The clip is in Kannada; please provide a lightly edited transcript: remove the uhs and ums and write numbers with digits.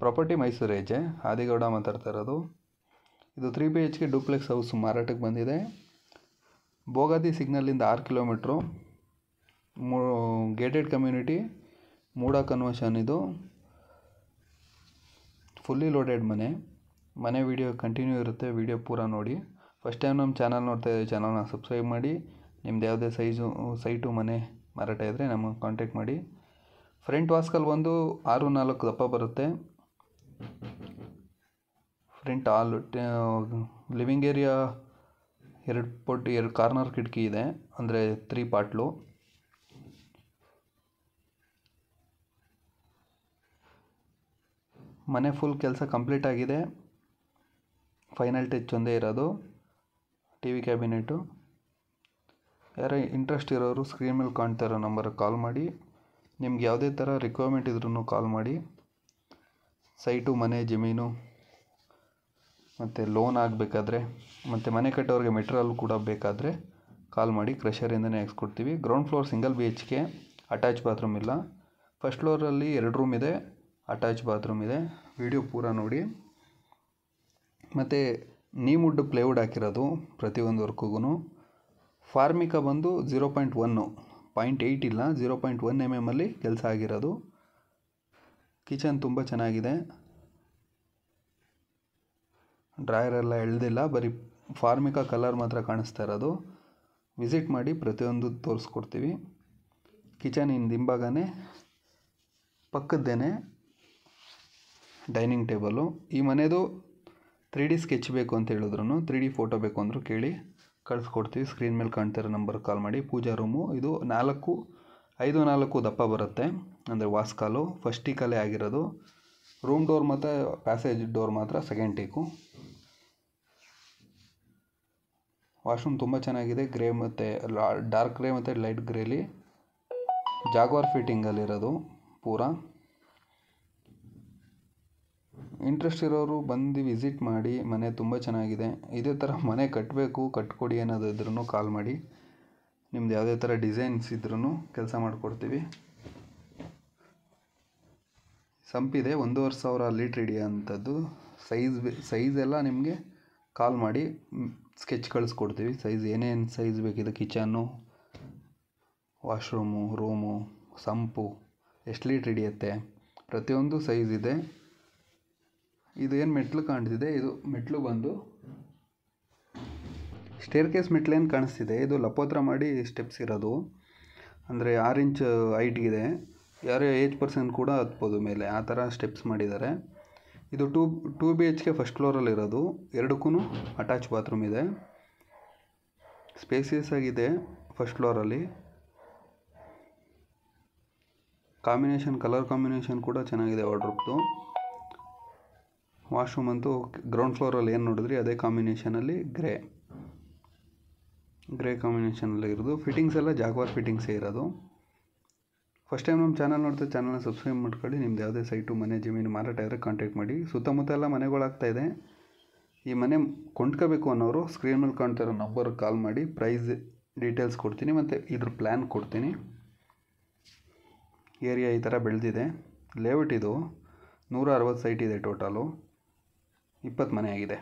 ಪ್ರಾಪರ್ಟಿ ಮೈಸೂರು ಏಜೆ ಆದಿಗೌಡ ಮಾತಾಡ್ತಾ ಇರೋದು. ಇದು 3 BHK ಡೂಪ್ಲೆಕ್ಸ್ ಹೌಸ್ ಮಾರಾಟಕ್ಕೆ ಬಂದಿದೆ. ಬೋಗಾದಿ ಸಿಗ್ನಲಿಂದ 6 ಕಿಲೋಮೀಟ್ರು, ಗೇಟೆಡ್ ಕಮ್ಯುನಿಟಿ, ಮೂಡ ಕನ್ವರ್ಷನ್. ಇದು ಫುಲ್ಲಿ ಲೋಡೆಡ್ ಮನೆ ವಿಡಿಯೋ ಕಂಟಿನ್ಯೂ ಇರುತ್ತೆ. ವಿಡಿಯೋ ಪೂರ ನೋಡಿ. ಫಸ್ಟ್ ಟೈಮ್ ನಮ್ಮ ಚಾನಲ್ ನೋಡ್ತಾ ಇದ್ದೀವಿ, ಚಾನಲ್ನ ಸಬ್ಸ್ಕ್ರೈಬ್ ಮಾಡಿ. ನಿಮ್ದು ಯಾವುದೇ ಸೈಟು ಮನೆ ಮಾರಾಟ ಇದ್ದರೆ ನಮಗೆ ಕಾಂಟ್ಯಾಕ್ಟ್ ಮಾಡಿ. ಫ್ರಂಟ್ ವಾಸ್ಕಲ್ ಬಂದು 6-4 ದಪ್ಪ ಬರುತ್ತೆ. ಫ್ರಂಟ್ ಹಾಲ್, ಲಿವಿಂಗ್ ಏರಿಯಾ, 2 ಕಾರ್ನರ್ ಕಿಟಕಿ ಇದೆ, ಅಂದರೆ 3 ಪಾರ್ಟ್ಲು. ಮನೆ ಫುಲ್ ಕೆಲಸ ಕಂಪ್ಲೀಟ್ ಆಗಿದೆ. ಫೈನಲ್ ಟಚ್ ಒಂದೇ ಇರೋದು. TV cabinet. ಯಾರೋ ಇಂಟ್ರೆಸ್ಟ್ ಇರೋರು ಸ್ಕ್ರೀನ್ ಮೇಲೆ ಕಾಣ್ತಾ ಇರೋ ನಂಬರ್ಗೆ ಕಾಲ್ ಮಾಡಿ. ನಿಮ್ಗೆ ಯಾವುದೇ ಥರ ರಿಕ್ವೈರ್ಮೆಂಟ್ ಇದ್ರೂ ಕಾಲ್ ಮಾಡಿ. ಸೈಟು, ಮನೆ, ಜಮೀನು ಮತ್ತು ಲೋನ್ ಆಗಬೇಕಾದ್ರೆ, ಮತ್ತು ಮನೆ ಕಟ್ಟೋರಿಗೆ ಮೆಟೀರಿಯಲ್ ಕೂಡ ಬೇಕಾದರೆ ಕಾಲ್ ಮಾಡಿ. ಕ್ರಷರಿಂದನೇ ಹಾಕ್ಸ್ಕೊಡ್ತೀವಿ. Ground floor single BHK, attach bathroom ಇಲ್ಲ. ಫಸ್ಟ್ ಫ್ಲೋರಲ್ಲಿ 2 ರೂಮ್ ಇದೆ, ಅಟ್ಯಾಚ್ ಬಾತ್ರೂಮ್ ಇದೆ. ವಿಡಿಯೋ ಪೂರ ನೋಡಿ. ಮತ್ತು ನೀಮುಡ್ ಪ್ಲೇವುಡ್ ಹಾಕಿರೋದು ಪ್ರತಿಯೊಂದು ವರ್ಕ್ಗೂ. ಫಾರ್ಮಿಕಾ ಬಂದು 0.1, 0.8 ಇಲ್ಲ, 0.1 mm ಅಲ್ಲಿ ಕೆಲಸ ಆಗಿರೋದು. ಕಿಚನ್ ತುಂಬ ಚೆನ್ನಾಗಿದೆ. ಡ್ರಾಯರ್ ಎಲ್ಲ ಎಳ್ದಿಲ್ಲ, ಬರೀ ಫಾರ್ಮಿಕಾ ಕಲರ್ ಮಾತ್ರ ಕಾಣಿಸ್ತಾ ಇರೋದು. ವಿಸಿಟ್ ಮಾಡಿ, ಪ್ರತಿಯೊಂದು ತೋರಿಸ್ಕೊಡ್ತೀವಿ. ಕಿಚನ್ ಹಿಂಭಾಗನೇ ಪಕ್ಕದ್ದೇನೆ ಡೈನಿಂಗ್ ಟೇಬಲು. ಈ ಮನೆದು 3D ಸ್ಕೆಚ್ ಬೇಕು ಅಂತ ಹೇಳಿದ್ರು, 3D ಫೋಟೋ ಬೇಕು ಅಂದರು ಕೇಳಿ ಕಳಿಸ್ಕೊಡ್ತೀವಿ. ಸ್ಕ್ರೀನ್ ಮೇಲೆ ಕಾಣ್ತಿರೋ ನಂಬರ್ಗೆ ಕಾಲ್ ಮಾಡಿ. ಪೂಜಾ ರೂಮು ಇದು 5-4 ದಪ್ಪ ಬರುತ್ತೆ, ಅಂದರೆ ವಾಸ್ಕಾಲು. ಫಸ್ಟ್ ಟೀಕಲ್ಲೇ ಆಗಿರೋದು. ರೂಮ್ ಡೋರ್ ಮತ್ತು ಪ್ಯಾಸೇಜ್ ಡೋರ್ ಮಾತ್ರ ಸೆಕೆಂಡ್ ಟೀಕು. ವಾಶ್ರೂಮ್ ತುಂಬ ಚೆನ್ನಾಗಿದೆ. ಗ್ರೇ ಮತ್ತು ಡಾರ್ಕ್ ಗ್ರೇ ಮತ್ತು ಲೈಟ್ ಗ್ರೇಲಿ ಜಾಗ್ವಾರ್ ಫಿಟ್ಟಿಂಗಲ್ಲಿರೋದು ಪೂರ. ಇಂಟ್ರೆಸ್ಟ್ ಇರೋರು ಬಂದು ವಿಸಿಟ್ ಮಾಡಿ. ಮನೆ ತುಂಬ ಚೆನ್ನಾಗಿದೆ. ಇದೇ ಥರ ಮನೆ ಕಟ್ಕೊಡಿ ಅನ್ನೋದಿದ್ರೂ ಕಾಲ್ ಮಾಡಿ. ನಿಮ್ದು ಯಾವುದೇ ಥರ ಡಿಸೈನ್ಸ್ ಇದ್ರೂ ಕೆಲಸ ಮಾಡಿಕೊಡ್ತೀವಿ. ಸಂಪಿದೆ 1,500 ಲೀಟ್ರ್ ಹಿಡಿಯೋಂಥದ್ದು. ಸೈಜ್ ಎಲ್ಲ ನಿಮಗೆ ಕಾಲ್ ಮಾಡಿ ಸ್ಕೆಚ್ ಕಳಿಸ್ಕೊಡ್ತೀವಿ. ಸೈಜ್ ಏನೇನು ಸೈಜ್ ಬೇಕಿದೆ, ಕಿಚನ್ನು, ವಾಶ್ರೂಮು, ರೂಮು, ಸಂಪು, ಎಷ್ಟು ಲೀಟ್ರ್ ಹಿಡಿಯುತ್ತೆ, ಪ್ರತಿಯೊಂದು ಸೈಜ್ ಇದೆ. ಇದು ಏನು ಮೆಟ್ಲು ಕಾಣ್ತಿದೆ, ಇದು ಮೆಟ್ಲು ಬಂದು ಸ್ಟೇರ್ ಕೇಸ್ ಮೆಟ್ಲೇನು ಕಾಣಿಸ್ತಿದೆ, ಇದು ಲಪೋತ್ರ ಮಾಡಿ ಸ್ಟೆಪ್ಸ್ ಇರೋದು. ಅಂದರೆ 6 ಇಂಚ್ ಹೈಟ್ಗಿದೆ. ಯಾರೇ ಏಜ್ ಪರ್ಸನ್ ಕೂಡ ಹತ್ಬೋದು ಮೇಲೆ, ಆ ಥರ ಸ್ಟೆಪ್ಸ್ ಮಾಡಿದ್ದಾರೆ. ಇದು 2 BHK ಫಸ್ಟ್ ಫ್ಲೋರಲ್ಲಿರೋದು. 2ಕ್ಕೂ ಅಟ್ಯಾಚ್ ಬಾತ್ರೂಮ್ ಇದೆ. ಸ್ಪೇಸಿಯಸ್ ಆಗಿದೆ. ಫಸ್ಟ್ ಫ್ಲೋರಲ್ಲಿ ಕಲರ್ ಕಾಂಬಿನೇಷನ್ ಕೂಡ ಚೆನ್ನಾಗಿದೆ ವಾರ್ಡ್ರೋಬ್ದು. ವಾಶ್ರೂಮ್ ಅಂತೂ ಗ್ರೌಂಡ್ ಫ್ಲೋರಲ್ಲಿ ಏನು ನೋಡಿದ್ರಿ ಅದೇ ಕಾಂಬಿನೇಷನಲ್ಲಿ ಗ್ರೇ ಕಾಂಬಿನೇಷನಲ್ಲಿ ಇರೋದು. ಫಿಟ್ಟಿಂಗ್ಸ್ ಎಲ್ಲ ಜಾಗ್ವಾರ್ ಫಿಟ್ಟಿಂಗ್ಸೇ ಇರೋದು. ಫಸ್ಟ್ ಟೈಮ್ ನಮ್ಮ ಚಾನಲ್ ನೋಡ್ತಾ ಚಾನಲ್ನ ಸಬ್ಸ್ಕ್ರೈಬ್ ಮಾಡ್ಕೊಳ್ಳಿ. ನಿಮ್ದು ಯಾವುದೇ ಸೈಟು, ಮನೆ, ಜಮೀನು ಮಾರಾಟ ಇದ್ದರೆ ಕಾಂಟ್ಯಾಕ್ಟ್ ಮಾಡಿ. ಸುತ್ತಮುತ್ತ ಎಲ್ಲ ಮನೆಗಳಾಗ್ತಾಯಿದೆ. ಈ ಮನೆ ಕೊಂಡ್ಕೋಬೇಕು ಅನ್ನೋರು ಸ್ಕ್ರೀನ್ ಮೇಲೆ ಕಾಣ್ತಾ ಇರೋ ನಂಬರ್ಗೆ ಕಾಲ್ ಮಾಡಿ. ಪ್ರೈಸ್ ಡೀಟೇಲ್ಸ್ ಕೊಡ್ತೀನಿ, ಮತ್ತು ಇದ್ರ ಪ್ಲ್ಯಾನ್ ಕೊಡ್ತೀನಿ. ಏರಿಯಾ ಈ ಥರ ಬೆಳೆದಿದೆ. ಲೇಔಟ್ ಇದು 160 ಸೈಟ್ ಇದೆ. ಟೋಟಲು 20 ಮನೆ ಆಗಿದೆ.